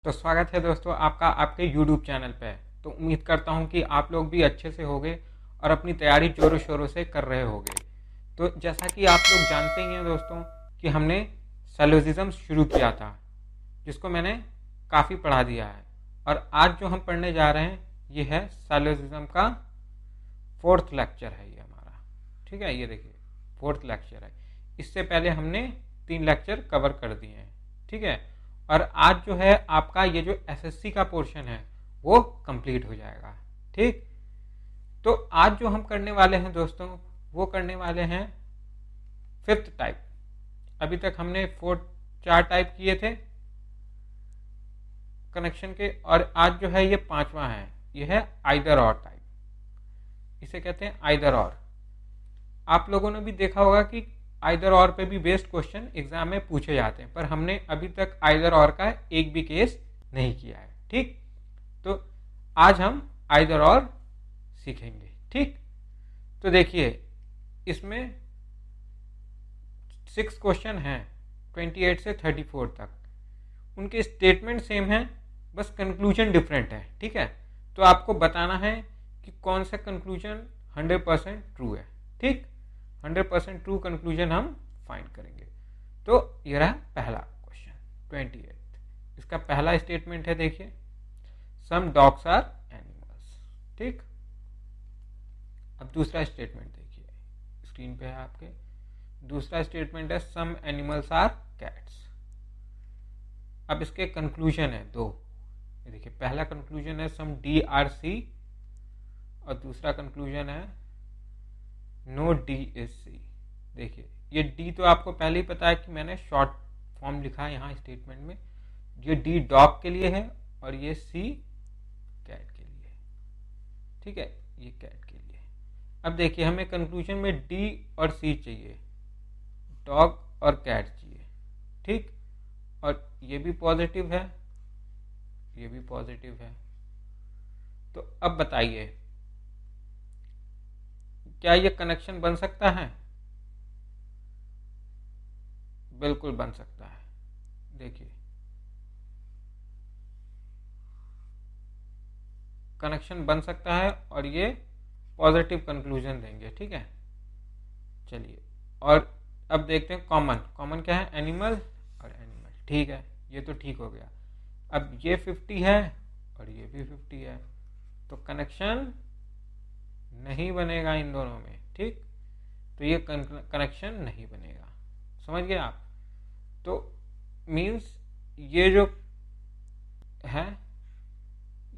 तो स्वागत है दोस्तों आपका आपके YouTube चैनल पे। तो उम्मीद करता हूँ कि आप लोग भी अच्छे से होंगे और अपनी तैयारी जोरों शोरों से कर रहे होंगे। तो जैसा कि आप लोग जानते ही हैं दोस्तों कि हमने सैलोजिज्म शुरू किया था, जिसको मैंने काफ़ी पढ़ा दिया है। और आज जो हम पढ़ने जा रहे हैं ये है सैलोजिज्म का 4th लेक्चर है ये हमारा। ठीक है, ये देखिए 4th लेक्चर है। इससे पहले हमने 3 लेक्चर कवर कर दिए हैं। ठीक है, और आज जो है आपका ये जो एसएससी का पोर्शन है वो कंप्लीट हो जाएगा। ठीक, तो आज जो हम करने वाले हैं दोस्तों वो करने वाले हैं 5th टाइप। अभी तक हमने 4 टाइप किए थे कनेक्शन के, और आज जो है ये 5वां है। ये है आइदर और टाइप, इसे कहते हैं आइदर और। आप लोगों ने भी देखा होगा कि आइदर और पे भी बेस्ड क्वेश्चन एग्जाम में पूछे जाते हैं, पर हमने अभी तक आइदर और का एक भी केस नहीं किया है। ठीक, तो आज हम आइदर और सीखेंगे। ठीक, तो देखिए इसमें 6 क्वेश्चन हैं 28 से 34 तक। उनके स्टेटमेंट सेम है, बस कंक्लूजन डिफरेंट है। ठीक है, तो आपको बताना है कि कौन सा कंक्लूजन 100% ट्रू है। ठीक, 100% ट्रू कंक्लूजन हम फाइंड करेंगे। तो ये रहा पहला क्वेश्चन 28। इसका पहला स्टेटमेंट है, देखिए सम डॉग्स आर एनिमल्स। ठीक, अब दूसरा स्टेटमेंट देखिए, स्क्रीन पे है आपके। दूसरा स्टेटमेंट है सम एनिमल्स आर कैट्स। अब इसके कंक्लूजन है 2। ये देखिए पहला कंक्लूजन है सम डी आर सी, और दूसरा कंक्लूजन है नो डी इज सी। देखिए ये डी तो आपको पहले ही पता है कि मैंने शॉर्ट फॉर्म लिखा है यहाँ स्टेटमेंट में। ये डी डॉग के लिए है और ये सी कैट के लिए। ठीक है, ये कैट के लिए। अब देखिए हमें कंक्लूजन में डी और सी चाहिए, डॉग और कैट चाहिए। ठीक, और ये भी पॉजिटिव है, ये भी पॉजिटिव है। तो अब बताइए क्या ये कनेक्शन बन सकता है? बिल्कुल बन सकता है। देखिए कनेक्शन बन सकता है और ये पॉजिटिव कंक्लूजन देंगे। ठीक है, चलिए और अब देखते हैं कॉमन। कॉमन क्या है? एनिमल और एनिमल। ठीक है, ये तो ठीक हो गया। अब ये 50 है और ये भी 50 है, तो कनेक्शन नहीं बनेगा इन दोनों में। ठीक, तो ये कनेक्शन नहीं बनेगा। समझ गए आप? तो मीन्स ये जो है,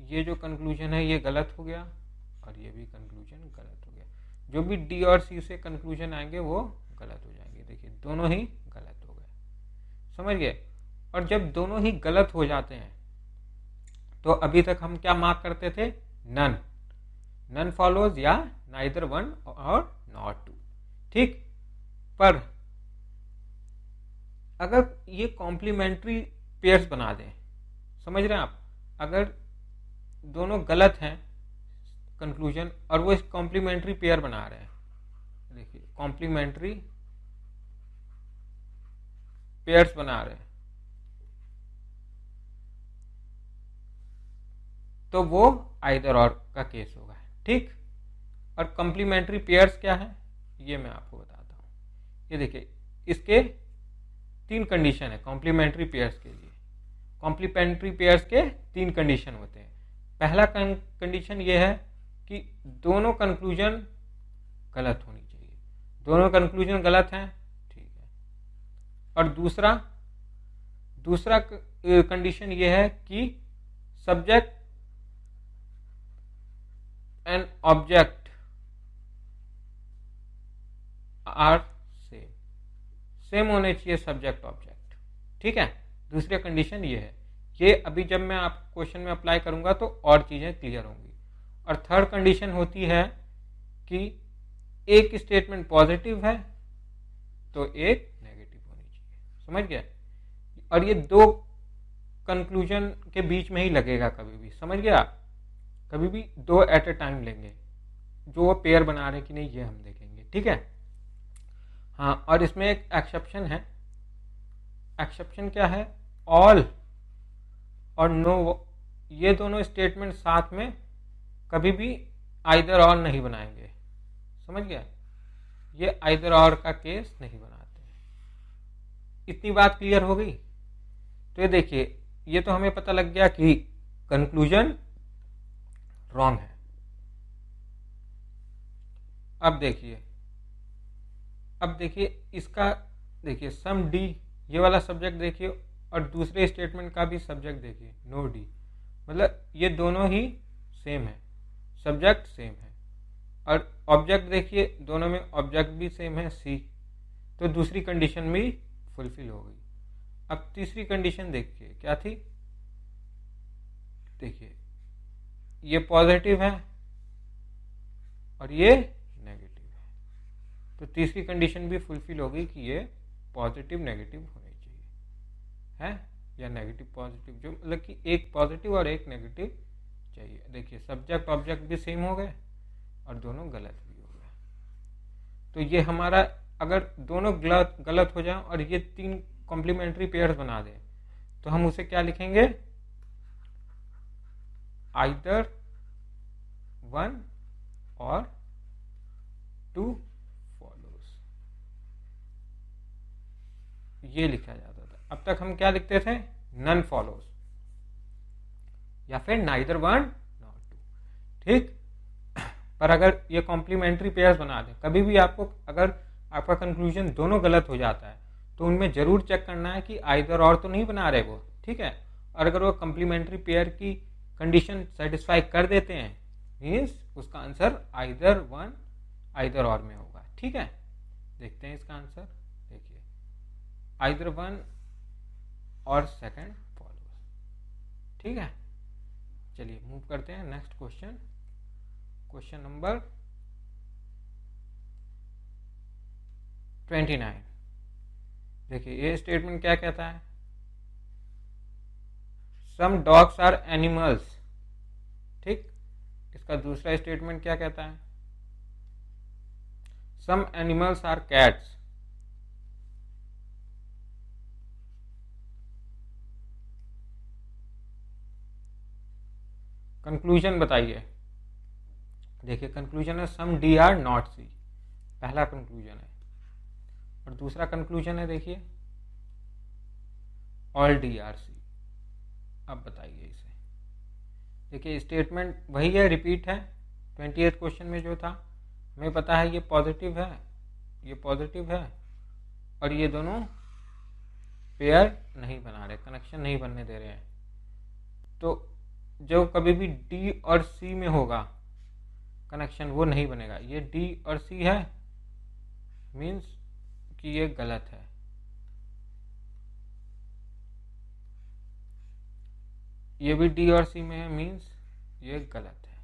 ये जो कंक्लूजन है ये गलत हो गया और ये भी कंक्लूजन गलत हो गया। जो भी डी और सी से कंक्लूजन आएंगे वो गलत हो जाएंगे। देखिए दोनों ही गलत हो गए। समझ गए? और जब दोनों ही गलत हो जाते हैं तो अभी तक हम क्या मार्क करते थे? नन। नन फॉलोज या नाइदर वन और नॉट टू। ठीक, पर अगर ये कॉम्प्लीमेंट्री पेयर्स बना दें, समझ रहे हैं आप? अगर दोनों गलत हैं कंक्लूजन और वो एक कॉम्प्लीमेंट्री पेयर बना रहे हैं, देखिए कॉम्प्लीमेंट्री पेयर्स बना रहे हैं, तो वो आइदर और का केस होगा। ठीक, और कॉम्प्लीमेंट्री पेयर्स क्या है ये मैं आपको बताता हूँ। ये देखिए इसके 3 कंडीशन है कॉम्प्लीमेंट्री पेयर्स के लिए। कॉम्प्लीमेंट्री पेयर्स के 3 कंडीशन होते हैं। पहला कंडीशन ये है कि दोनों कंक्लूजन गलत होनी चाहिए। दोनों कंक्लूजन गलत हैं, ठीक है। और दूसरा कंडीशन ये है कि subject and object are same होने चाहिए, सब्जेक्ट ऑब्जेक्ट। ठीक है, दूसरी कंडीशन ये है। ये अभी जब मैं आप क्वेश्चन में अप्लाई करूंगा तो और चीजें क्लियर होंगी। और थर्ड कंडीशन होती है कि एक स्टेटमेंट पॉजिटिव है तो एक नेगेटिव होनी चाहिए। समझ गया? और ये 2 कंक्लूजन के बीच में ही लगेगा कभी भी। समझ गया? कभी भी 2 एट ए टाइम लेंगे, जो वो पेयर बना रहे कि नहीं ये हम देखेंगे। ठीक है, हाँ, और इसमें एक एक्सेप्शन है। एक्सेप्शन क्या है? ऑल और नो, ये दोनों स्टेटमेंट साथ में कभी भी आइदर और नहीं बनाएंगे। समझ गया, ये आइदर और का केस नहीं बनाते हैं। इतनी बात क्लियर हो गई। तो ये देखिए, ये तो हमें पता लग गया कि कंक्लूजन रॉन्ग है। अब देखिए इसका, देखिए सम डी, ये वाला सब्जेक्ट देखिए, और दूसरे स्टेटमेंट का भी सब्जेक्ट देखिए नो डी, मतलब ये दोनों ही सेम है, सब्जेक्ट सेम है, और ऑब्जेक्ट देखिए दोनों में ऑब्जेक्ट भी सेम है सी, तो दूसरी कंडीशन भी फुलफिल हो गई। अब तीसरी कंडीशन देखिए क्या थी, देखिए ये पॉजिटिव है और ये नेगेटिव है, तो तीसरी कंडीशन भी फुलफिल हो गई कि ये पॉजिटिव नेगेटिव होनी चाहिए है, या नेगेटिव पॉजिटिव, जो मतलब कि एक पॉजिटिव और एक नेगेटिव चाहिए। देखिए सब्जेक्ट ऑब्जेक्ट भी सेम हो गए और दोनों गलत भी हो गए। तो ये हमारा, अगर दोनों गलत गलत हो जाए और ये तीन कॉम्प्लीमेंट्री पेयर्स बना दें, तो हम उसे क्या लिखेंगे, आइदर वन और टू फॉलोज, ये लिखा जाता था। अब तक हम क्या लिखते थे, नन फॉलोज या फिर नाइदर वन नॉट टू, ठीक। पर अगर ये कॉम्प्लीमेंट्री पेयर्स बना दें, कभी भी आपको अगर आपका कंक्लूजन दोनों गलत हो जाता है तो उनमें जरूर चेक करना है कि आइदर और तो नहीं बना रहे वो, ठीक है। और अगर वो कॉम्प्लीमेंट्री पेयर की कंडीशन सेटिस्फाई कर देते हैं, मीन्स उसका आंसर आइदर वन आइदर और में होगा, ठीक है। देखते हैं इसका आंसर, देखिए आइदर वन और सेकंड फॉलोज, ठीक है। चलिए मूव करते हैं नेक्स्ट क्वेश्चन, क्वेश्चन नंबर 29। देखिए ये स्टेटमेंट क्या कहता है, सम डॉग्स आर एनिमल्स, ठीक। इसका दूसरा स्टेटमेंट क्या कहता है, some animals are cats. Conclusion बताइए। देखिए कंक्लूजन है some D are not C, पहला कंक्लूजन है, और दूसरा कंक्लूजन है देखिए ऑल डी आर सी। अब बताइए इसे, देखिए स्टेटमेंट वही है, रिपीट है 28th क्वेश्चन में जो था, हमें पता है ये पॉजिटिव है, ये पॉजिटिव है, और ये दोनों पेयर नहीं बना रहे, कनेक्शन नहीं बनने दे रहे हैं। तो जो कभी भी डी और सी में होगा कनेक्शन, वो नहीं बनेगा। ये डी और सी है मीन्स कि ये गलत है, ये भी डी और सी में है मीन्स ये गलत है।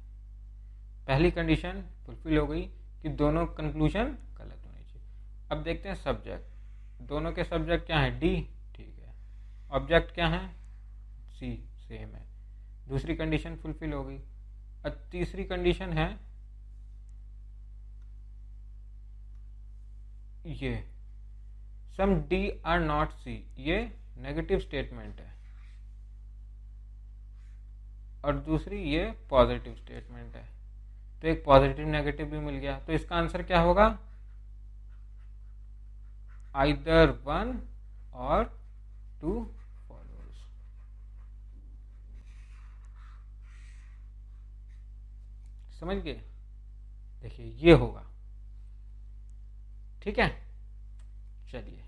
पहली कंडीशन फुलफिल हो गई कि दोनों कंक्लूजन गलत होने चाहिए। अब देखते हैं सब्जेक्ट, दोनों के सब्जेक्ट क्या है, डी, ठीक है। ऑब्जेक्ट क्या है, सी, सेम है, दूसरी कंडीशन फुलफिल हो गई। अब तीसरी कंडीशन है ये सम डी आर नॉट सी, ये नेगेटिव स्टेटमेंट है, और दूसरी ये पॉजिटिव स्टेटमेंट है, तो एक पॉजिटिव नेगेटिव भी मिल गया। तो इसका आंसर क्या होगा, आइदर वन और टू फॉलोज। समझ गए, देखिए ये होगा, ठीक है। चलिए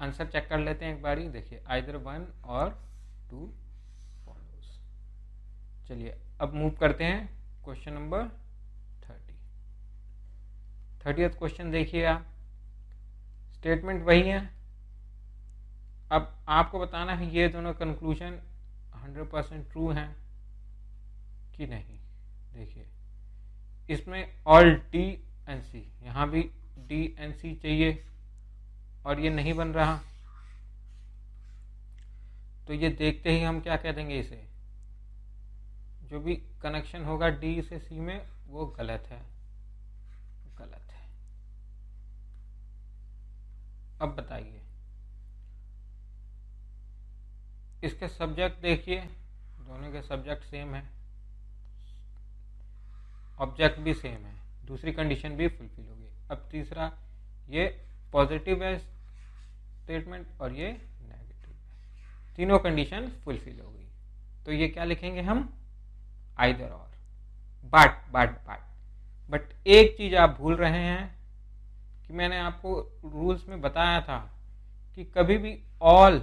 आंसर चेक कर लेते हैं एक बारी, देखिए आइदर वन और टू फॉलोज। चलिए अब मूव करते हैं क्वेश्चन नंबर 30th क्वेश्चन देखिए आप, स्टेटमेंट वही है। अब आपको बताना है ये दोनों कंक्लूजन 100% ट्रू हैं कि नहीं। देखिए इसमें ऑल डी एंड सी, यहाँ भी डी एंड सी चाहिए और ये नहीं बन रहा, तो ये देखते ही हम क्या कह देंगे, इसे जो भी कनेक्शन होगा डी से सी में वो गलत है, गलत है। अब बताइए इसके सब्जेक्ट देखिए, दोनों के सब्जेक्ट सेम है, ऑब्जेक्ट भी सेम है, दूसरी कंडीशन भी फुलफिल होगी। अब तीसरा, ये पॉजिटिव है स्टेटमेंट और ये नेगेटिव है, तीनों कंडीशन फुलफिल हो गई। तो ये क्या लिखेंगे हम, आइदर और। बट एक चीज आप भूल रहे हैं कि मैंने आपको रूल्स में बताया था कि कभी भी ऑल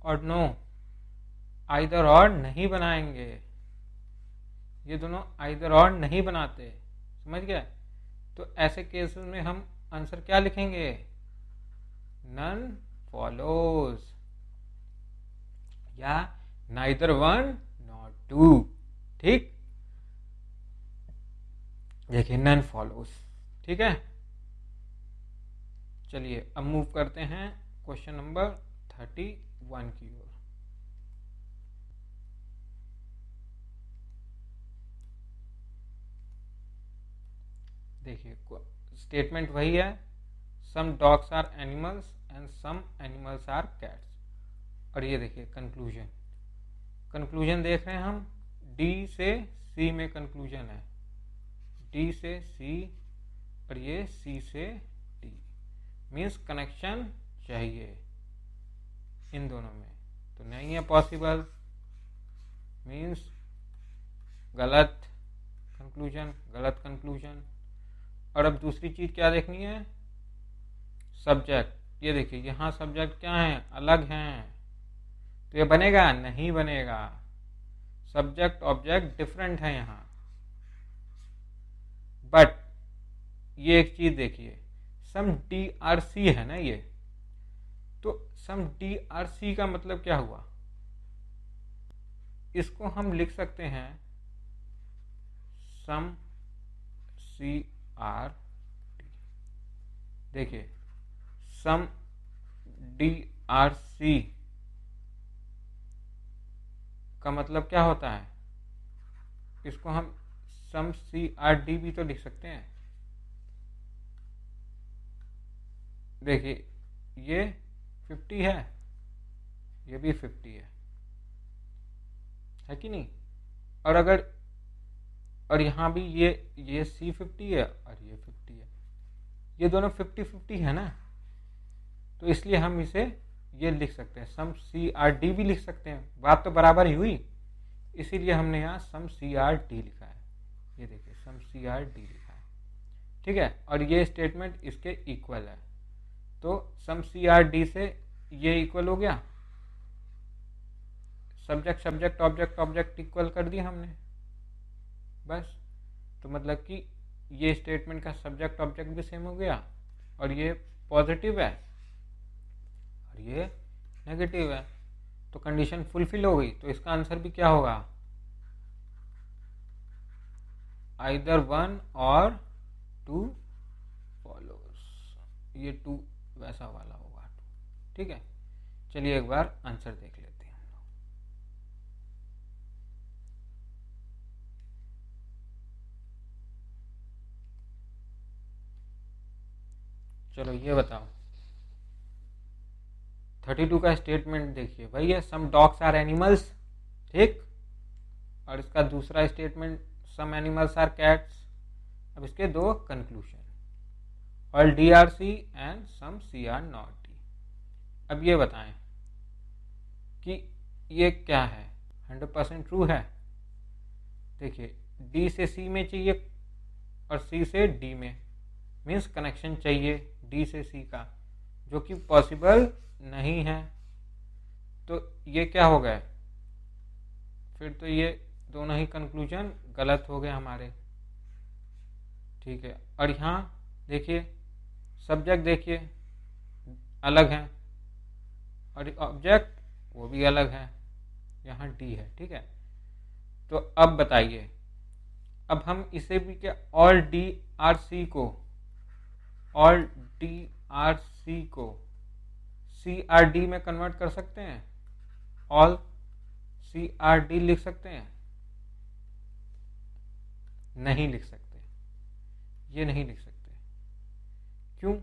और नो आइदर और नहीं बनाएंगे, ये दोनों आइदर और नहीं बनाते, समझ गए। तो ऐसे केसेस में हम आंसर क्या लिखेंगे, नन फॉलोज या नाइदर वन नॉट टू। ठीक, देखिए नन फॉलोज, ठीक है। चलिए अब मूव करते हैं क्वेश्चन नंबर 31 की ओर। देखिए स्टेटमेंट वही है, some dogs are animals and some animals are cats. और ये देखिए कंक्लूजन देख रहे हैं हम, डी से सी में कंक्लूजन है, डी से सी और ये सी से डी, मीन्स कनेक्शन चाहिए इन दोनों में, तो नहीं है पॉसिबल, मीन्स गलत कंक्लूजन। और अब दूसरी चीज क्या देखनी है, सब्जेक्ट। ये देखिए यहाँ सब्जेक्ट क्या है, अलग हैं, तो ये बनेगा, नहीं बनेगा, सब्जेक्ट ऑब्जेक्ट डिफरेंट है यहाँ। बट ये एक चीज देखिए, सम डी आर सी है ना ये, तो सम डी आर सी का मतलब क्या हुआ, इसको हम लिख सकते हैं सम सी आर डी। देखिए सम डी आर सी का मतलब क्या होता है, इसको हम सम सी आर डी भी तो लिख सकते हैं। देखिए ये 50 है, ये भी 50 है कि नहीं। और अगर और यहाँ भी ये सी 50 है और ये 50 है, ये दोनों 50-50 है ना, तो इसलिए हम इसे ये लिख सकते हैं, सम सी आर डी भी लिख सकते हैं, बात तो बराबर ही हुई, इसीलिए हमने यहाँ सम सी आर डी लिखा है। ये देखिए सम सी आर डी लिखा है, ठीक है। और ये स्टेटमेंट इसके इक्वल है, तो सम सी आर डी से ये इक्वल हो गया, सब्जेक्ट ऑब्जेक्ट इक्वल कर दिया हमने, बस। तो मतलब कि ये स्टेटमेंट का सब्जेक्ट ऑब्जेक्ट भी सेम हो गया, और ये पॉजिटिव है और ये नेगेटिव है, तो कंडीशन फुलफिल हो गई। तो इसका आंसर भी क्या होगा, आइदर वन और टू फॉलोज, ये टू वैसा वाला होगा, ठीक है। चलिए एक बार आंसर देख लेते हैं हम लोग। चलो ये बताओ, 32 का स्टेटमेंट देखिए, भाई है सम डॉग्स आर एनिमल्स, ठीक। और इसका दूसरा statement some animals are cats. अब इसके दो conclusion, all D are C and some C are not D. अब ये बताएं कि ये क्या है, 100% ट्रू है। देखिए डी से सी में चाहिए और सी से डी में, मीन्स कनेक्शन चाहिए डी से सी का, जो कि पॉसिबल नहीं है, तो ये क्या हो गए, फिर तो ये दोनों ही कंक्लूजन गलत हो गए हमारे, ठीक है। और यहाँ देखिए सब्जेक्ट देखिए अलग है और ऑब्जेक्ट वो भी अलग है, यहाँ डी है, ठीक है। तो अब बताइए, अब हम इसे भी क्या, ऑल डी आर सी को सी आर डी में कन्वर्ट कर सकते हैं, ऑल सी आर डी लिख सकते हैं, नहीं लिख सकते, ये नहीं लिख सकते। क्यों,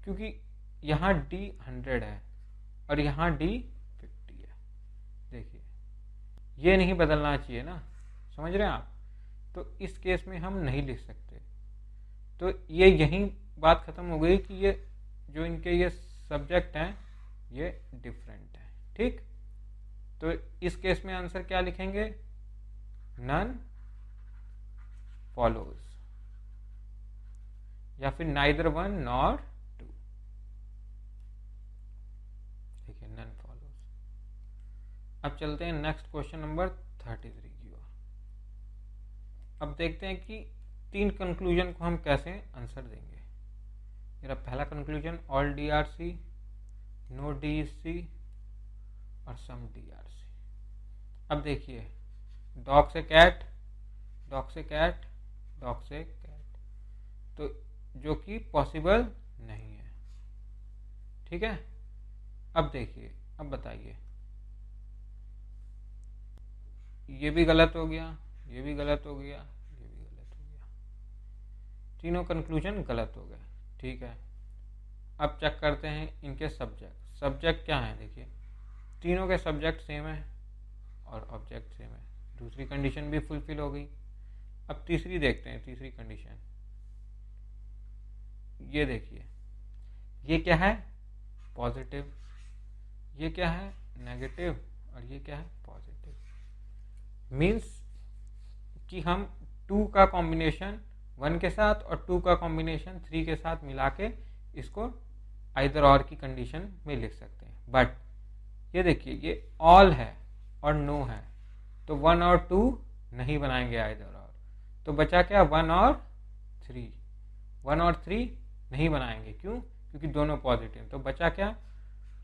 क्योंकि यहाँ डी 100 है और यहाँ डी 50 है, ये नहीं बदलना चाहिए ना, समझ रहे हैं आप। तो इस केस में हम नहीं लिख सकते। तो ये यही बात ख़त्म हो गई कि ये जो इनके ये सब्जेक्ट हैं ये डिफरेंट है, ठीक। तो इस केस में आंसर क्या लिखेंगे, नन फॉलोज, या फिर नाइदर वन नॉर टू, ठीक है, नन फॉलोज। अब चलते हैं नेक्स्ट क्वेश्चन नंबर 33 की ओर। अब देखते हैं कि 3 कंक्लूजन को हम कैसे आंसर देंगे। मेरा पहला conclusion all DRC, no DEC और सम DRC। अब देखिए, डॉग से कैट, डॉग से कैट, डॉग से कैट, तो जो कि पॉसिबल नहीं है, ठीक है। अब देखिए, अब बताइए, ये भी गलत हो गया, ये भी गलत हो गया, ये भी गलत हो गया, तीनों कंक्लूजन गलत हो गए, ठीक है। अब चेक करते हैं इनके सब्जेक्ट। सब्जेक्ट क्या है, देखिए तीनों के सब्जेक्ट सेम है और ऑब्जेक्ट सेम है, दूसरी कंडीशन भी फुलफिल हो गई। अब तीसरी देखते हैं, तीसरी कंडीशन, ये देखिए, ये क्या है, पॉजिटिव, ये क्या है, नेगेटिव, और ये क्या है, पॉजिटिव। मीन्स कि हम 2 का कॉम्बिनेशन 1 के साथ और 2 का कॉम्बिनेशन 3 के साथ मिला के इसको आइदर और की कंडीशन में लिख सकते हैं। बट ये देखिए, ये ऑल है और नो है, तो 1 और 2 नहीं बनाएंगे आइदर और, तो बचा क्या, 1 और 3। 1 और 3 नहीं बनाएंगे, क्यों, क्योंकि दोनों पॉजिटिव, तो बचा क्या,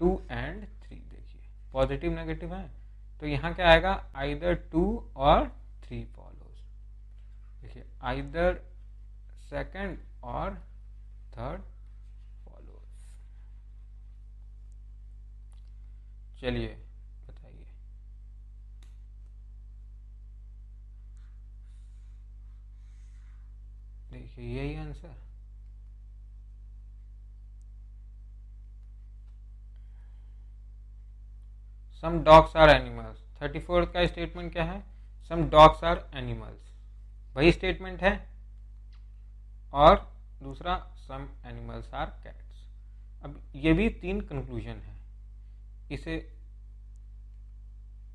2 एंड 3। देखिए पॉजिटिव नेगेटिव है, तो यहाँ क्या आएगा, आइदर 2 और 3 फॉलोज। देखिए आइदर सेकंड और थर्ड फॉलोज। चलिए बताइए, देखिए यही answer. Some dogs are animals, 34 का स्टेटमेंट क्या है, सम डॉग्स आर एनिमल्स, वही स्टेटमेंट है। और दूसरा सम एनिमल्स आर कैट्स। अब ये भी 3 कंक्लूजन है, इसे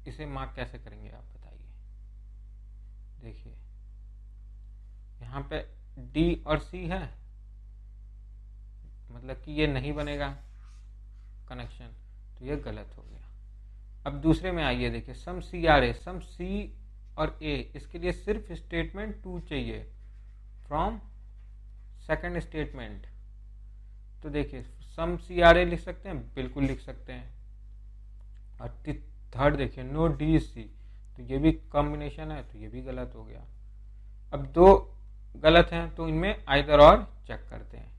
इसे मार्क कैसे करेंगे आप बताइए। देखिए यहाँ पे डी और सी है, मतलब कि ये नहीं बनेगा कनेक्शन, तो ये गलत हो गया। अब दूसरे में आइए, देखिए सम सी आर ए, सम सी और ए, इसके लिए सिर्फ स्टेटमेंट 2 चाहिए फ्रॉम सेकंड स्टेटमेंट। तो देखिए सम सी आर ए लिख सकते हैं, बिल्कुल लिख सकते हैं। और थर्ड देखिए नो डी सी, तो ये भी कॉम्बिनेशन है, तो ये भी गलत हो गया। अब 2 गलत हैं, तो इनमें आइदर और चेक करते हैं।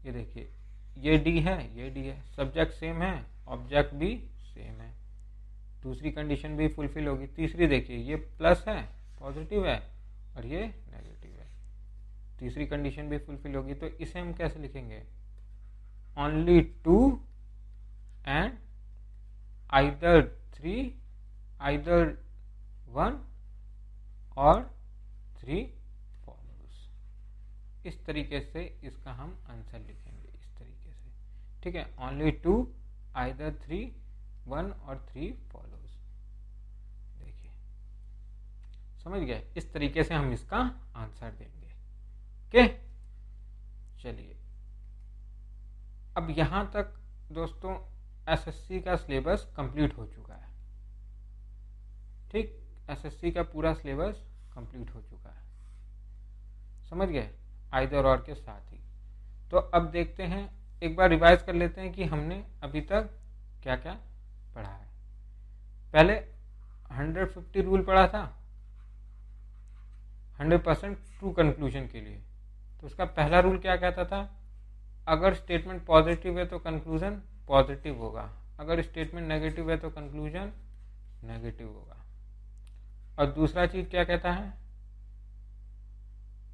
ये देखिए ये डी है, ये डी है, सब्जेक्ट सेम है, ऑब्जेक्ट भी सेम है, दूसरी कंडीशन भी फुलफिल होगी। तीसरी देखिए ये प्लस है, पॉजिटिव है, और ये नेगेटिव है, तीसरी कंडीशन भी फुलफिल होगी। तो इसे हम कैसे लिखेंगे, ओनली 2 एंड आइदर 3, आइदर 1 और 3 फॉलोज। इस तरीके से इसका हम आंसर लिखेंगे, इस तरीके से, ठीक है। ओनली 2, आइदर 3, 1 और 3 फॉलोज। देखिए समझ गए, इस तरीके से हम इसका आंसर देंगे, ओके। चलिए अब यहां तक दोस्तों एसएससी का सिलेबस कंप्लीट हो चुका है, ठीक। एसएससी का पूरा सिलेबस कंप्लीट हो चुका है, समझ गए, आइदर और के साथ ही। तो अब देखते हैं, एक बार रिवाइज कर लेते हैं कि हमने अभी तक क्या क्या पढ़ा है। पहले 150 रूल पढ़ा था 100% ट्रू कंक्लूजन के लिए। तो उसका पहला रूल क्या कहता था, अगर स्टेटमेंट पॉजिटिव है तो कंक्लूजन पॉजिटिव होगा, अगर स्टेटमेंट नेगेटिव है तो कंक्लूजन नेगेटिव होगा। और दूसरा चीज क्या कहता है,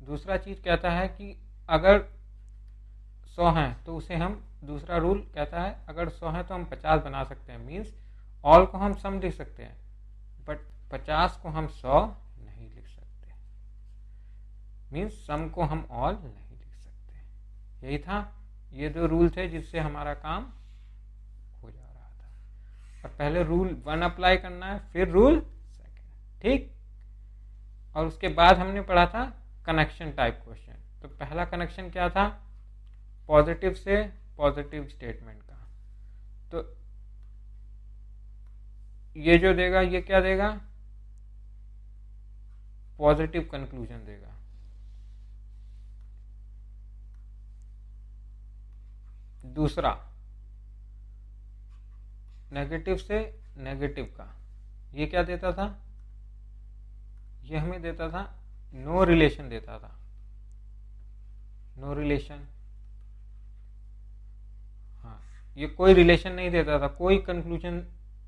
दूसरा चीज कहता है कि अगर 100 हैं तो उसे हम, दूसरा रूल कहता है अगर 100 हैं तो हम 50 बना सकते हैं। मीन्स ऑल को हम सम लिख सकते हैं, बट 50 को हम 100 नहीं लिख सकते, मीन्स सम को हम ऑल नहीं लिख सकते। यही था, ये दो रूल थे जिससे हमारा काम हो जा रहा था। और पहले रूल 1 अप्लाई करना है, फिर रूल 2, ठीक। और उसके बाद हमने पढ़ा था कनेक्शन टाइप क्वेश्चन। तो पहला कनेक्शन क्या था, पॉजिटिव से पॉजिटिव स्टेटमेंट का। तो ये जो देगा ये क्या देगा, पॉजिटिव कंक्लूजन देगा। दूसरा नेगेटिव से नेगेटिव का, ये क्या देता था, ये हमें देता था नो रिलेशन देता था, नो रिलेशन। हाँ, ये कोई रिलेशन नहीं देता था, कोई कंक्लूजन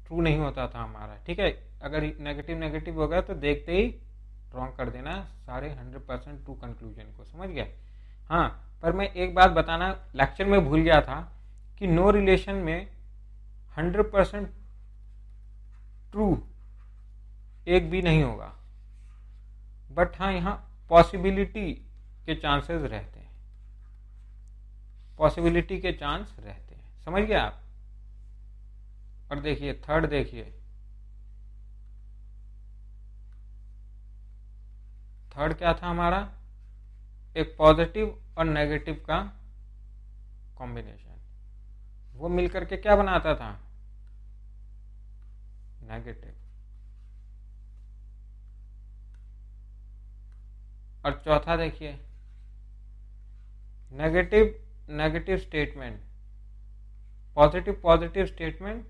ट्रू नहीं होता था हमारा, ठीक है। अगर नेगेटिव नेगेटिव हो गया तो देखते ही रॉन्ग कर देना सारे 100% ट्रू कंक्लूजन को, समझ गया। हाँ, पर मैं एक बात बताना लेक्चर में भूल गया था कि नो रिलेशन में 100% ट्रू एक भी नहीं होगा, बट हाँ यहाँ पॉसिबिलिटी के चांसेस रहते हैं, पॉसिबिलिटी के चांस रहते हैं, समझ गए आप। और देखिए थर्ड, देखिए थर्ड क्या था हमारा, एक पॉजिटिव और नेगेटिव का कॉम्बिनेशन, वो मिलकर के क्या बनाता था, नेगेटिव। और चौथा देखिए negative negative statement, positive positive statement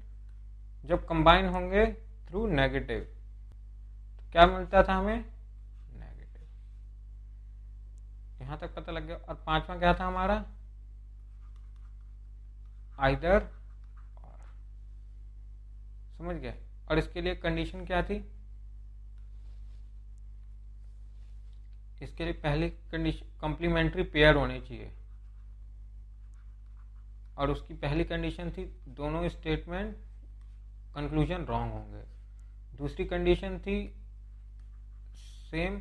जब कंबाइन होंगे थ्रू नेगेटिव तो क्या मिलता था हमें, नेगेटिव। यहां तक पता लग गया। और पांचवा क्या था हमारा, आइदर और, समझ गए। और इसके लिए कंडीशन क्या थी, इसके लिए पहली कंडीशन कॉम्प्लीमेंट्री पेयर होने चाहिए, और उसकी पहली कंडीशन थी दोनों स्टेटमेंट कंक्लूजन रॉन्ग होंगे। दूसरी कंडीशन थी सेम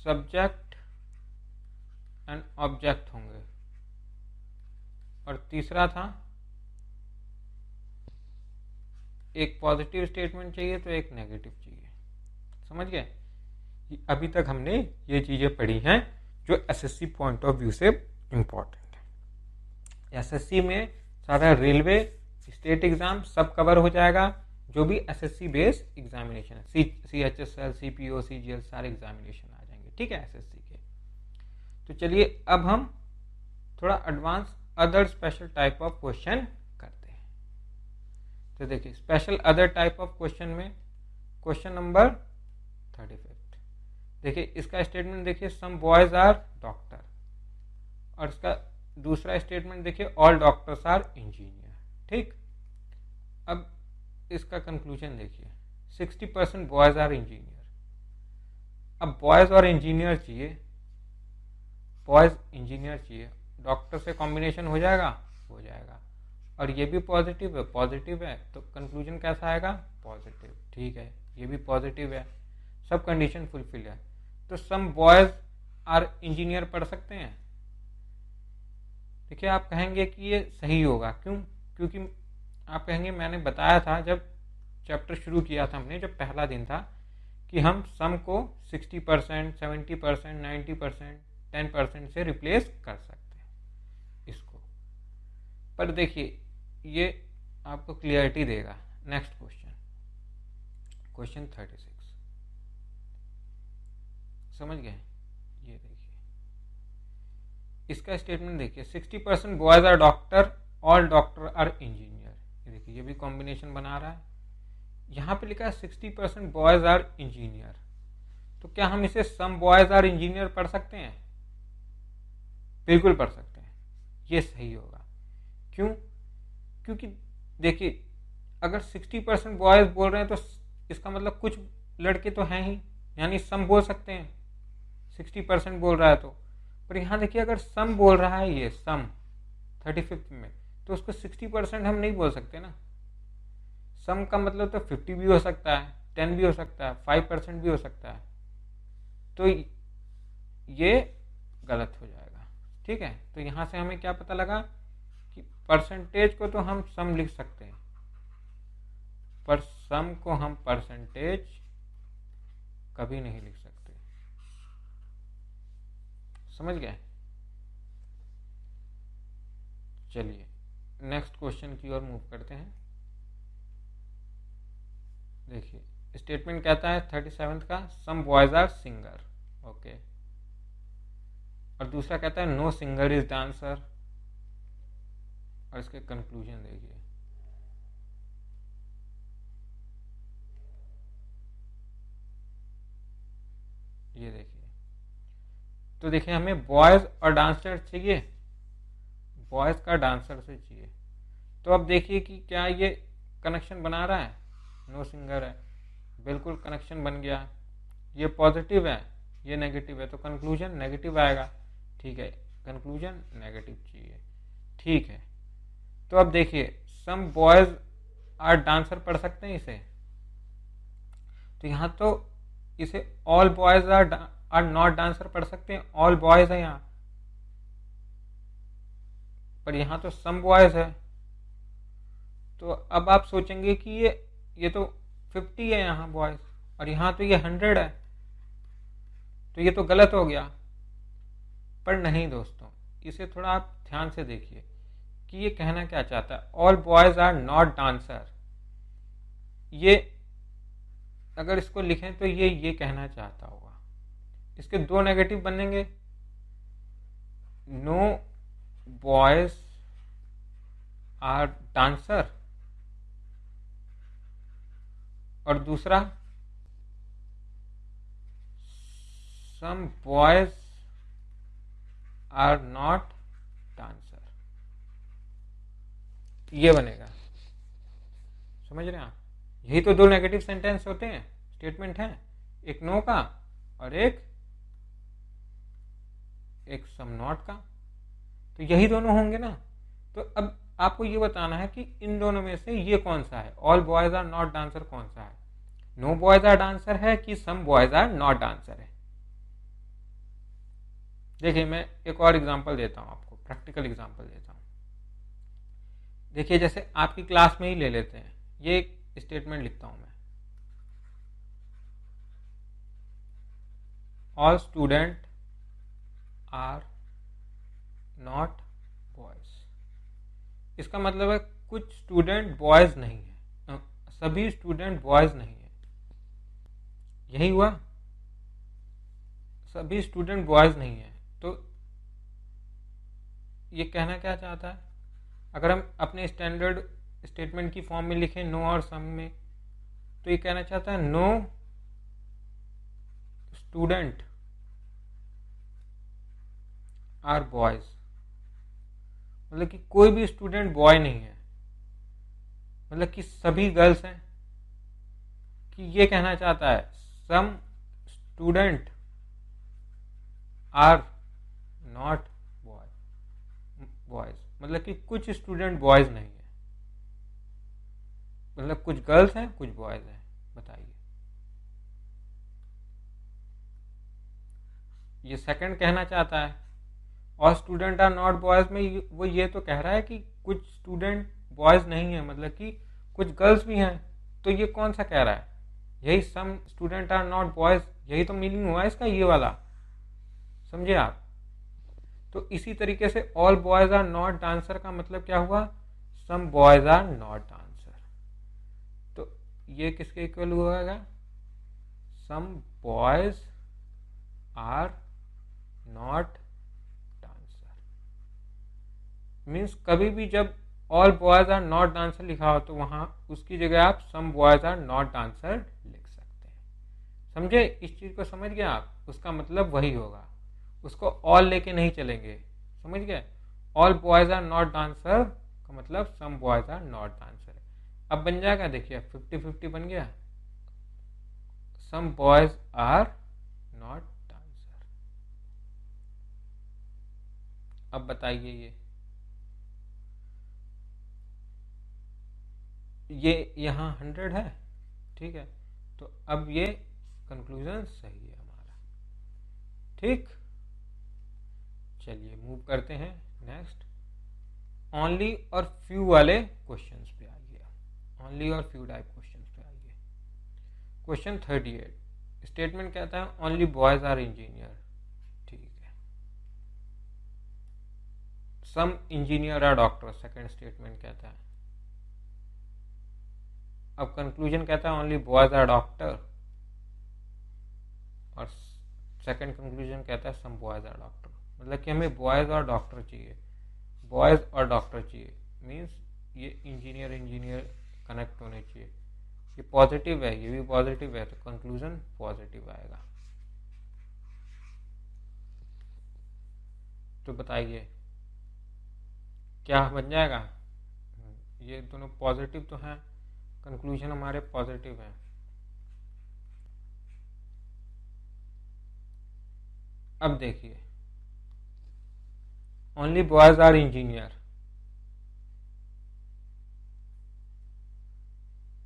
सब्जेक्ट एंड ऑब्जेक्ट होंगे, और तीसरा था एक पॉजिटिव स्टेटमेंट चाहिए तो एक नेगेटिव चाहिए, समझ गए। अभी तक हमने ये चीजें पढ़ी हैं जो एसएससी पॉइंट ऑफ व्यू से इंपॉर्टेंट है। एसएससी में सारा रेलवे, स्टेट एग्जाम सब कवर हो जाएगा, जो भी एसएससी बेस्ड एग्जामिनेशन है, CHSL, CPO, CGL सारे एग्जामिनेशन आ जाएंगे, ठीक है, एसएससी के। तो चलिए अब हम थोड़ा advance other special type of question करते हैं। तो देखिए special other type of question में क्वेश्चन नंबर 35, देखिए इसका स्टेटमेंट देखिए, सम बॉयज आर डॉक्टर, और इसका दूसरा स्टेटमेंट देखिए, ऑल डॉक्टर्स आर इंजीनियर, ठीक। अब इसका कंक्लूजन देखिए, 60% बॉयज आर इंजीनियर। अब बॉयज और इंजीनियर चाहिए, बॉयज इंजीनियर चाहिए, डॉक्टर से कॉम्बिनेशन हो जाएगा, हो जाएगा। और ये भी पॉजिटिव है तो कंक्लूजन कैसा आएगा, पॉजिटिव, ठीक है, ये भी पॉजिटिव है, सब कंडीशन फुलफिल है। तो सम बॉयज आर इंजीनियर पढ़ सकते हैं। देखिए आप कहेंगे कि ये सही होगा, क्यों, क्योंकि आप कहेंगे मैंने बताया था जब चैप्टर शुरू किया था हमने, जब पहला दिन था, कि हम सम को 60%, 70%, 90%, 10% से रिप्लेस कर सकते हैं इसको। पर देखिए ये आपको क्लियरिटी देगा। नेक्स्ट क्वेश्चन, क्वेश्चन 36, समझ गए। ये देखिए इसका स्टेटमेंट देखिए, 60% boys are doctor, all doctor are engineer. ये देखिए ये भी कॉम्बिनेशन बना रहा है। यहाँ पे लिखा है 60% बॉयज आर इंजीनियर, तो क्या हम इसे सम बॉयज आर इंजीनियर पढ़ सकते हैं? बिल्कुल पढ़ सकते हैं, ये सही होगा। क्यों? क्योंकि देखिए अगर 60% बॉयज बोल रहे हैं तो इसका मतलब कुछ लड़के तो हैं ही, यानी सम बोल सकते हैं 60% बोल रहा है तो। पर यहाँ देखिए अगर सम बोल रहा है, ये सम 35 में, तो उसको 60% हम नहीं बोल सकते ना। सम का मतलब तो 50 भी हो सकता है, 10 भी हो सकता है, 5% भी हो सकता है, तो ये गलत हो जाएगा। ठीक है, तो यहाँ से हमें क्या पता लगा कि परसेंटेज को तो हम सम लिख सकते हैं, पर सम को हम परसेंटेज कभी नहीं लिख सकते। समझ गए? चलिए नेक्स्ट क्वेश्चन की ओर मूव करते हैं। देखिए स्टेटमेंट कहता है 37 का, some boys are singer. Okay, और दूसरा कहता है no singer is the answer. और इसके कंक्लूजन देखिए, ये देखिए, तो देखिए हमें बॉयज और डांसर चाहिए, बॉयज का डांसर से चाहिए। तो अब देखिए कि क्या ये कनेक्शन बना रहा है, नो सिंगर है, बिल्कुल कनेक्शन बन गया। ये पॉजिटिव है, ये नेगेटिव है, तो कंक्लूजन नेगेटिव आएगा। ठीक है, कंक्लूजन नेगेटिव चाहिए। ठीक है, तो अब देखिए सम बॉयज आर डांसर पढ़ सकते हैं इसे, तो यहाँ तो इसे all boys are not dancer पढ़ सकते हैं, ऑल बॉयज है यहाँ, पर यहाँ तो सम बॉयज है। तो अब आप सोचेंगे कि ये तो 50 है यहाँ बॉयज, और यहाँ तो ये 100 है, तो ये तो गलत हो गया। पर नहीं दोस्तों, इसे थोड़ा आप ध्यान से देखिए कि ये कहना क्या चाहता है। All boys are not dancer, ये अगर इसको लिखें तो ये कहना चाहता होगा। इसके दो नेगेटिव बनेंगे, नो बॉयज आर डांसर, और दूसरा some boys are not dancer, ये बनेगा। समझ रहे हैं आप? यही तो दो नेगेटिव सेंटेंस होते हैं, स्टेटमेंट है, एक नो का और एक सम नॉट का, तो यही दोनों होंगे ना। तो अब आपको ये बताना है कि इन दोनों में से ये कौन सा है, all boys are not dancer कौन सा है, नो बॉयज आर डांसर है कि some boys are not dancer है। देखिए मैं एक और एग्जांपल देता हूं आपको, प्रैक्टिकल एग्जांपल देता हूं। देखिए जैसे आपकी क्लास में ही ले लेते हैं, ये एक स्टेटमेंट लिखता हूं मैं, all student are not boys. इसका मतलब है कुछ स्टूडेंट बॉयज नहीं है, सभी स्टूडेंट बॉयज नहीं है। यही हुआ, सभी स्टूडेंट बॉयज नहीं है। तो ये कहना क्या चाहता है, अगर हम अपने स्टैंडर्ड स्टेटमेंट की फॉर्म में लिखें नो और सम में, तो ये कहना चाहता है नो स्टूडेंट आर बॉयज, मतलब कि कोई भी स्टूडेंट बॉय नहीं है, मतलब कि सभी गर्ल्स हैं। कि ये कहना चाहता है some student are not boys, मतलब कि कुछ स्टूडेंट बॉयज नहीं है, मतलब कुछ गर्ल्स हैं कुछ बॉयज हैं। बताइए, ये सेकंड कहना चाहता है, और स्टूडेंट आर नॉट बॉयज में वो ये तो कह रहा है कि कुछ स्टूडेंट बॉयज नहीं है, मतलब कि कुछ गर्ल्स भी हैं। तो ये कौन सा कह रहा है, यही some student are not boys, यही तो मीनिंग हुआ इसका, ये वाला। समझे आप? तो इसी तरीके से all boys are not dancer का मतलब क्या हुआ, some boys are not dancer. तो ये किसके इक्वल होगा, some boys are not dancer. Means कभी भी जब all boys are not dancer लिखा हो तो वहां उसकी जगह आप some boys are not dancer लिख सकते हैं। समझे? इस चीज को समझ गए आप? उसका मतलब वही होगा, उसको ऑल लेके नहीं चलेंगे। समझ गए? All boys are not dancer का मतलब some boys are not dancer. अब बन जाएगा, देखिए 50-50 बन गया, some boys are not dancer. अब बताइए, ये यहाँ 100 है, ठीक है, तो अब ये कंक्लूजन सही है हमारा। ठीक, चलिए मूव करते हैं नेक्स्ट। ओनली और फ्यू वाले क्वेश्चंस पे आइए। ओनली और फ्यू टाइप क्वेश्चंस पे आइए। क्वेश्चन 38 स्टेटमेंट कहता है ओनली बॉयज आर इंजीनियर। ठीक है। Some engineer are doctor, second statement कहता है। अब कंक्लूजन कहता है ओनली बॉयज आर डॉक्टर, और सेकंड कंक्लूजन कहता है सम बॉयज आर डॉक्टर। मतलब कि हमें बॉयज और डॉक्टर चाहिए, बॉयज और डॉक्टर चाहिए, मीन्स ये इंजीनियर कनेक्ट होने चाहिए। ये पॉजिटिव है, ये भी पॉजिटिव है, तो कंक्लूजन पॉजिटिव आएगा। तो बताइए क्या बन जाएगा? ये दोनों पॉजिटिव तो हैं, कंक्लूजन हमारे पॉजिटिव हैं। अब देखिए ओनली बॉयज आर इंजीनियर।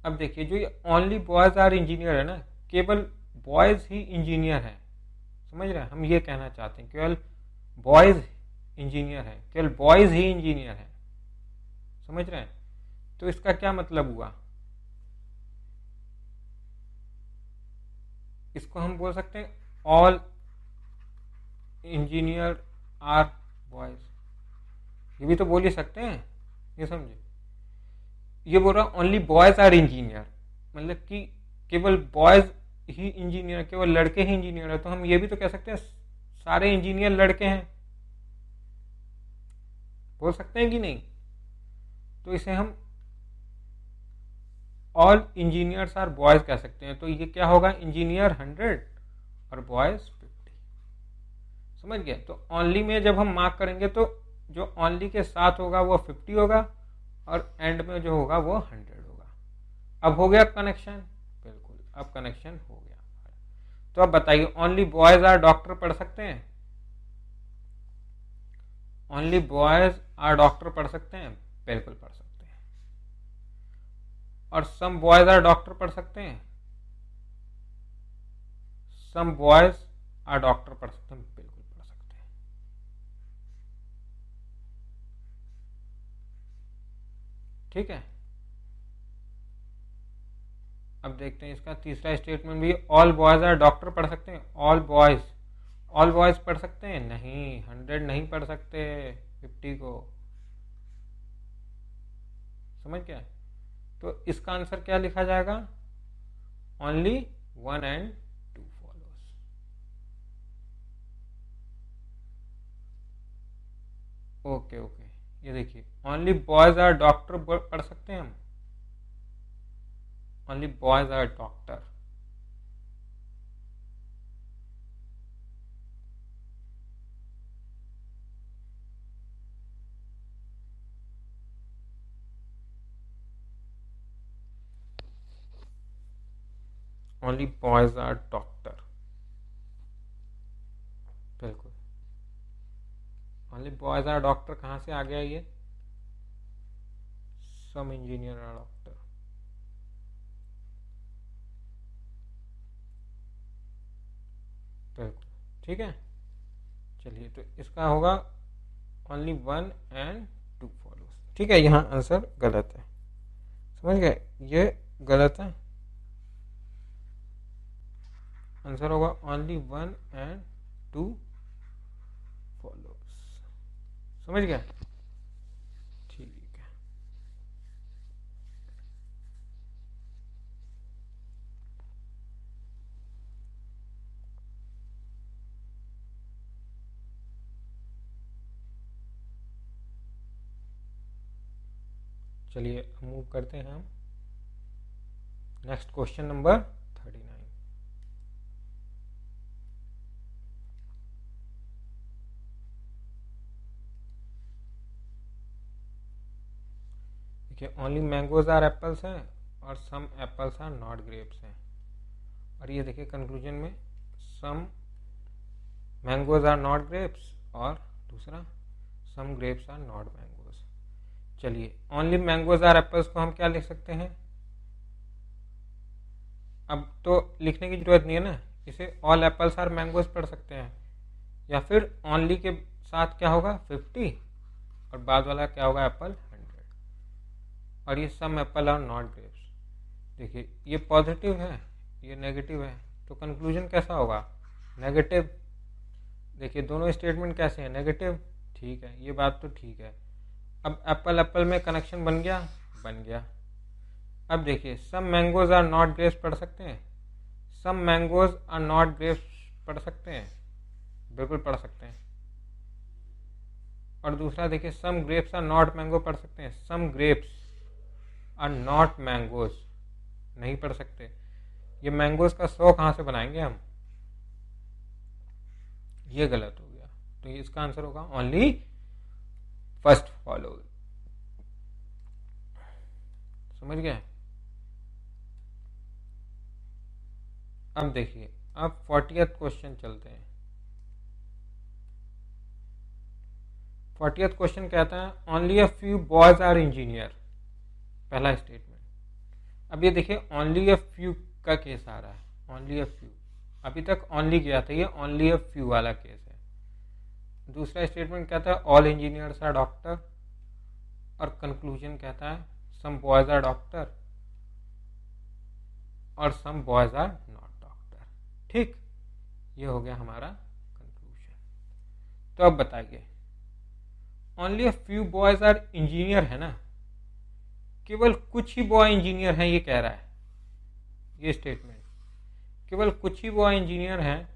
अब देखिए जो ये ओनली बॉयज आर इंजीनियर है ना, केवल बॉयज ही इंजीनियर है। समझ रहे हैं? हम ये कहना चाहते हैं केवल बॉयज इंजीनियर है, केवल बॉयज ही इंजीनियर है। समझ रहे हैं? तो इसका क्या मतलब हुआ? इसको हम बोल सकते हैं ऑल इंजीनियर आर बॉयज, ये भी तो बोल ही सकते हैं। ये समझे? ये बोल रहा ओनली बॉयज आर इंजीनियर, मतलब कि केवल बॉयज ही इंजीनियर, केवल लड़के ही इंजीनियर है। तो हम ये भी तो कह सकते हैं सारे इंजीनियर लड़के हैं, बोल सकते हैं कि नहीं? तो इसे हम ऑल इंजीनियर्स आर बॉयज कह सकते हैं। तो ये क्या होगा? इंजीनियर 100 और बॉयज 50। समझ गए? तो ओनली में जब हम मार्क करेंगे तो जो ओनली के साथ होगा वो 50 होगा, और एंड में जो होगा वो 100 होगा। अब हो गया कनेक्शन? बिल्कुल, अब कनेक्शन हो गया। तो अब बताइए ओनली बॉयज आर डॉक्टर पढ़ सकते हैं? ओनली बॉयज आर डॉक्टर पढ़ सकते हैं? बिल्कुल पढ़ सकते हैं। और सम बॉयज आर डॉक्टर पढ़ सकते हैं? सम बॉयज आर डॉक्टर पढ़ सकते हैं? बिल्कुल पढ़ सकते हैं। ठीक है। अब देखते हैं इसका तीसरा स्टेटमेंट भी, ऑल बॉयज आर डॉक्टर पढ़ सकते हैं? ऑल बॉयज पढ़ सकते हैं? नहीं, 100 नहीं पढ़ सकते 50 को। समझ गया? तो इसका आंसर क्या लिखा जाएगा? Only 1 and 2 follows. Okay okay, ये देखिए ओनली बॉयज आर डॉक्टर पढ़ सकते हैं हम? Only boys are doctor. Only boys are doctor, बिल्कुल। ओनली बॉयज आर डॉक्टर कहाँ से आ गया ये? Some engineer are doctor. बिल्कुल ठीक है। चलिए तो इसका होगा ओनली 1 and 2 फॉलोस। ठीक है, यहाँ आंसर गलत है। समझ गए? ये गलत है। आंसर होगा ओनली 1 and 2 फॉलोस। समझ गया? ठीक है। चलिए मूव करते हैं हम नेक्स्ट क्वेश्चन नंबर 39। देखिए ओनली मैंगोज आर एप्पल्स हैं, और सम एप्पल्स आर नॉट ग्रेप्स हैं। और ये देखिए कंक्लूजन में सम मैंगोज आर नॉट ग्रेप्स, और दूसरा सम ग्रेप्स आर नॉट मैंगोज। चलिए ओनली मैंगोज आर एप्पल्स को हम क्या लिख सकते हैं? अब तो लिखने की जरूरत नहीं है ना, इसे ऑल एप्पल्स आर मैंगोज पढ़ सकते हैं, या फिर ओनली के साथ क्या होगा 50 और बाद वाला क्या होगा एप्पल 100। और ये सम एप्पल आर नॉट ग्रेप्स। देखिए ये पॉजिटिव है, ये नेगेटिव है, तो कंक्लूजन कैसा होगा नेगेटिव। देखिए दोनों स्टेटमेंट कैसे हैं नेगेटिव, ठीक है ये बात तो ठीक है। अब एप्पल एप्पल में कनेक्शन बन गया, बन गया। अब देखिए सम मैंगोज आर नॉट ग्रेप्स पढ़ सकते हैं, सम मैंगोज आर नॉट ग्रेप्स पढ़ सकते हैं, बिल्कुल पढ़ सकते हैं। और दूसरा देखिए सम ग्रेप्स आर नॉट मैंगो पढ़ सकते हैं, सम ग्रेप्स आर नॉट मैंगोज नहीं पढ़ सकते। ये मैंगोज का 100 कहाँ से बनाएंगे हम, ये गलत हो गया। तो इसका आंसर होगा ओनली फर्स्ट फॉलो। समझ गए। अब देखिए अब 40th क्वेश्चन चलते हैं। 40th क्वेश्चन कहता है only a few boys are engineer, पहला स्टेटमेंट। अब ये देखिए ओनली अ फ्यू का केस आ रहा है, ओनली अ फ्यू, अभी तक ओनली किया था, ये ओनली अ फ्यू वाला केस है। दूसरा स्टेटमेंट कहता है ऑल इंजीनियर्स आर डॉक्टर, और कंक्लूजन कहता है सम बॉयज आर डॉक्टर और some boys are not doctor. ठीक, ये हो गया हमारा कंक्लूजन। तो अब बताइए only a few boys are engineer है ना, केवल कुछ ही बॉय इंजीनियर हैं ये कह रहा है ये स्टेटमेंट, केवल कुछ ही बॉय इंजीनियर हैं।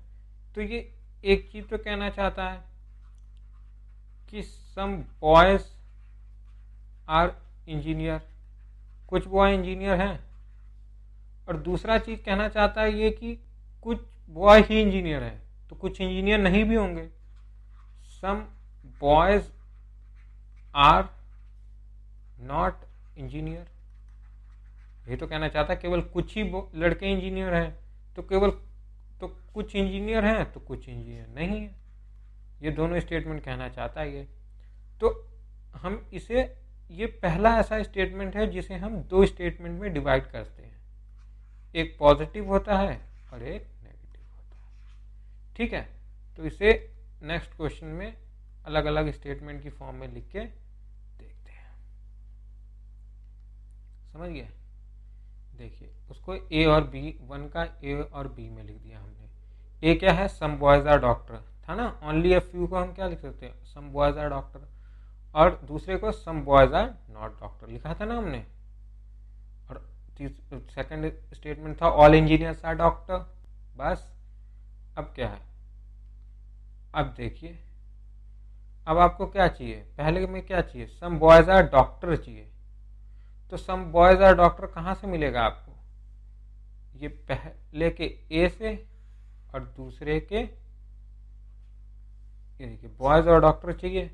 तो ये एक चीज तो कहना चाहता है कि सम बॉयज आर इंजीनियर, कुछ बॉय इंजीनियर हैं। और दूसरा चीज कहना चाहता है ये कि कुछ बॉय ही इंजीनियर हैं, तो कुछ इंजीनियर नहीं भी होंगे। Some boys are not engineer, ये तो कहना चाहता है केवल कुछ ही लड़के इंजीनियर हैं, तो केवल तो कुछ इंजीनियर हैं तो कुछ इंजीनियर नहीं है। ये दोनों स्टेटमेंट कहना चाहता है ये। तो हम इसे, ये पहला ऐसा स्टेटमेंट है जिसे हम दो स्टेटमेंट में डिवाइड करते हैं, एक पॉजिटिव होता है और एक नेगेटिव होता है। ठीक है, तो इसे नेक्स्ट क्वेश्चन में अलग अलग स्टेटमेंट की फॉर्म में लिख के देखते हैं। समझ गए। देखिए उसको ए और बी, वन का ए और बी में लिख दिया हमने। ए क्या है सम बॉयज आर डॉक्टर था ना, ओनली अ फ्यू को हम क्या लिख सकते हैं सम बॉयज आर डॉक्टर, और दूसरे को some boys are not doctor लिखा था ना हमने। और सेकंड स्टेटमेंट था ऑल इंजीनियर्स आर डॉक्टर। बस अब क्या है, अब देखिए अब आपको क्या चाहिए, पहले में क्या चाहिए सम बॉयज आर डॉक्टर चाहिए। तो सम बॉयज आर डॉक्टर कहाँ से मिलेगा आपको, ये पहले के ए से और दूसरे के, ये देखिए बॉयज और डॉक्टर चाहिए।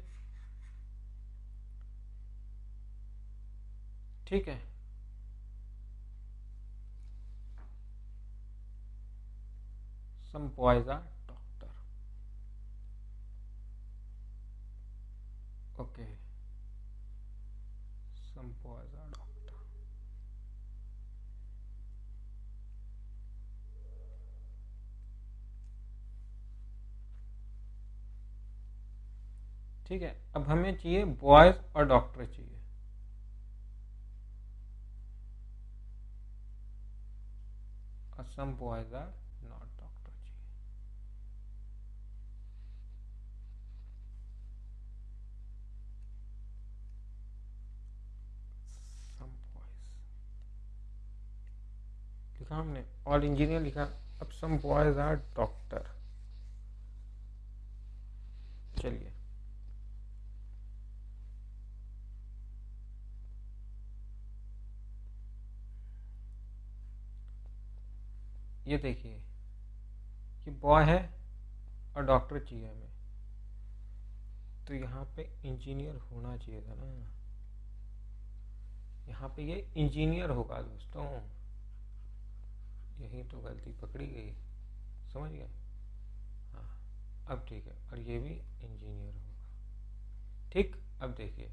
ठीक है, some boys are doctor, okay some boys are doctor. ठीक है, अब हमें चाहिए बॉयज और डॉक्टर चाहिए। और some boys are not doctor चाहिए। सम बॉयज लिखा हमने, ऑल इंजीनियर लिखा, अब सम बॉयज आर डॉक्टर। चलिए ये देखिए कि बॉय है और डॉक्टर चाहिए हमें, तो यहाँ पे इंजीनियर होना चाहिए था ना, यहाँ पे ये इंजीनियर होगा दोस्तों, यही तो गलती पकड़ी गई। समझ गए। हाँ अब ठीक है, और ये भी इंजीनियर होगा। ठीक, अब देखिए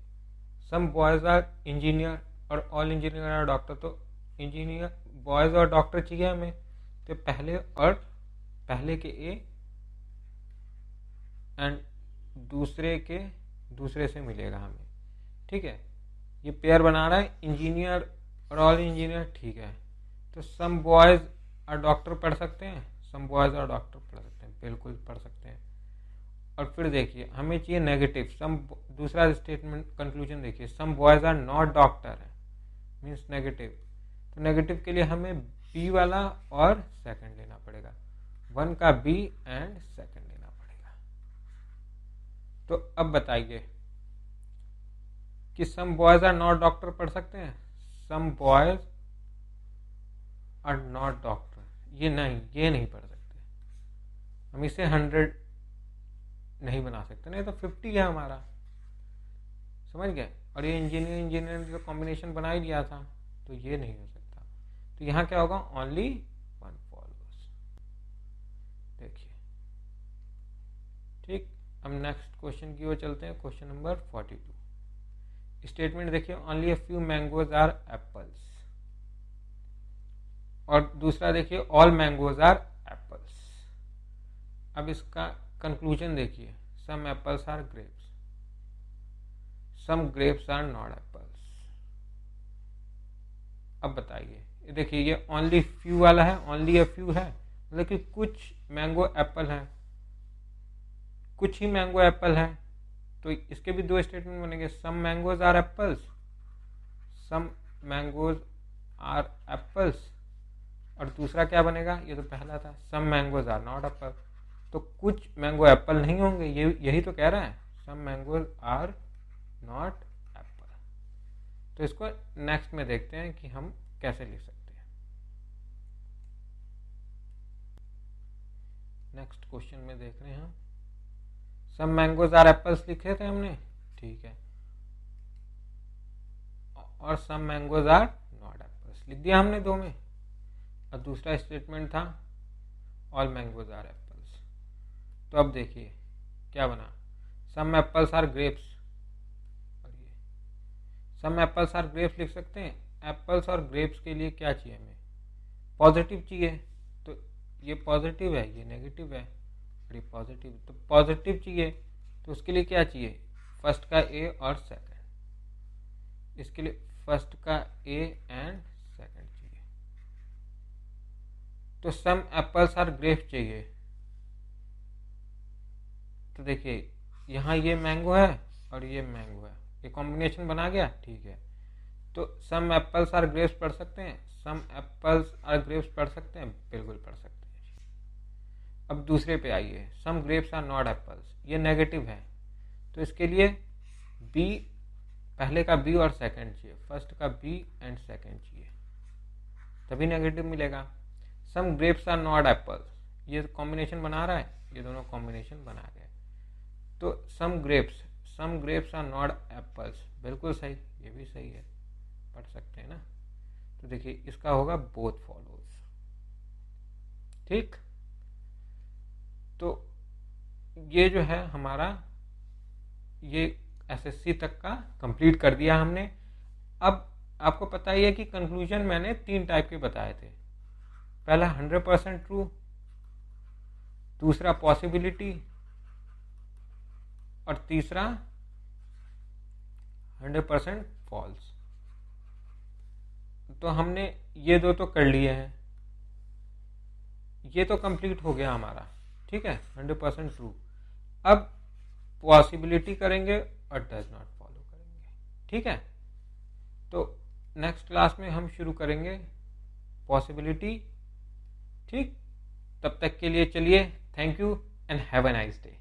सम बॉयज आर इंजीनियर और ऑल इंजीनियर आर डॉक्टर, तो इंजीनियर बॉयज़ और डॉक्टर चाहिए हमें, तो पहले के ए एंड दूसरे से मिलेगा हमें, ठीक है। ये पेयर बना रहा है इंजीनियर और ऑल इंजीनियर, ठीक है। तो सम बॉयज़ और डॉक्टर पढ़ सकते हैं, सम बॉयज़ और डॉक्टर पढ़ सकते हैं, बिल्कुल पढ़ सकते हैं। और फिर देखिए हमें चाहिए नेगेटिव, सम दूसरा स्टेटमेंट कंक्लूजन देखिए, सम बॉयज़ आर नॉट डॉक्टर है, मीन्स नेगेटिव। तो नेगेटिव के लिए हमें बी वाला और सेकंड लेना पड़ेगा, 1 का बी एंड सेकंड लेना पड़ेगा। तो अब बताइए कि सम बॉयज़ आर नॉट डॉक्टर पढ़ सकते हैं, सम बॉयज़ आर नॉट डॉक्टर, ये नहीं पढ़ सकते। हम इसे 100 नहीं बना सकते, नहीं तो 50 है हमारा, समझ गए। और ये इंजीनियर ने तो कॉम्बिनेशन बना ही दिया था, तो ये नहीं हो सकता। तो यहाँ क्या होगा, ओनली 1 फॉलोअर्स। देखिए ठीक। अब नेक्स्ट क्वेश्चन की ओर चलते हैं, क्वेश्चन नंबर 42। स्टेटमेंट देखिए, only a few mangoes are apples. और दूसरा देखिए, ऑल मैंगोज आर एप्पल्स। अब इसका कंक्लूजन देखिए, some apples are grapes, some grapes are not apples. अब बताइए, देखिए ये ओनली फ्यू वाला है, ओनली अ फ्यू है, मतलब कि कुछ मैंगो एप्पल है, कुछ ही मैंगो एप्पल है। तो इसके भी 2 स्टेटमेंट बनेंगे, some mangoes are apples, some mangoes are apples. और दूसरा क्या बनेगा, ये तो पहला था, some mangoes are not apple. तो कुछ मैंगो एप्पल नहीं होंगे, यही तो कह रहा है, सम मैंगोज आर नॉट एप्पल। तो इसको नेक्स्ट में देखते हैं कि हम कैसे लिख सकते हैं। नेक्स्ट क्वेश्चन में देख रहे हैं हम, सम मैंगोज आर एप्पल्स लिखे थे हमने, ठीक है, और सम मैंगोज आर नॉट एप्पल्स लिख दिया हमने 2 में। और दूसरा स्टेटमेंट था ऑल मैंगोज आर एप्पल्स। तो अब देखिए क्या बना, सम एप्पल्स आर ग्रेप्स, और ये सम एप्पल्स आर ग्रेप्स लिख सकते हैं। एप्पल्स और ग्रेप्स के लिए क्या चाहिए हमें, पॉजिटिव चाहिए। तो ये पॉजिटिव है, ये नेगेटिव है, और ये पॉजिटिव, तो पॉजिटिव चाहिए। तो उसके लिए क्या चाहिए, फर्स्ट का ए और सेकंड। इसके लिए फर्स्ट का ए एंड सेकंड चाहिए। तो सम एप्पल्स आर ग्रेप्स चाहिए। तो देखिए यहाँ ये मैंगो है और ये मैंगो है, ये कॉम्बिनेशन बना गया, ठीक है। तो सम एप्पल्स आर ग्रेप्स पढ़ सकते हैं, सम एप्पल्स आर ग्रेप्स पढ़ सकते हैं, बिल्कुल पढ़ सकते हैं। अब दूसरे पे आइए, सम ग्रेप्स आर नॉट एप्पल्स, ये नेगेटिव है। तो इसके लिए बी, पहले का बी और सेकंड चाहिए, फर्स्ट का बी एंड सेकंड चाहिए, तभी नेगेटिव मिलेगा। सम ग्रेप्स आर नॉट एप्पल्स, ये कॉम्बिनेशन बना रहा है, ये दोनों कॉम्बिनेशन बना गए। तो सम ग्रेप्स आर नॉट एप्पल्स, बिल्कुल सही, ये भी सही है, पढ़ सकते हैं ना। तो देखिए इसका होगा बोथ फॉलोज, ठीक। तो ये जो है हमारा, ये एसएससी तक का कंप्लीट कर दिया हमने। अब आपको पता ही है कि कंक्लूजन मैंने 3 टाइप के बताए थे, पहला 100% ट्रू, दूसरा पॉसिबिलिटी, और तीसरा 100% फॉल्स। तो हमने ये 2 तो कर लिए हैं, ये तो कंप्लीट हो गया हमारा, ठीक है, 100% ट्रू। अब पॉसिबिलिटी करेंगे और डज नॉट फॉलो करेंगे, ठीक है। तो नेक्स्ट क्लास में हम शुरू करेंगे पॉसिबिलिटी, ठीक। तब तक के लिए चलिए, thank you and have a nice day.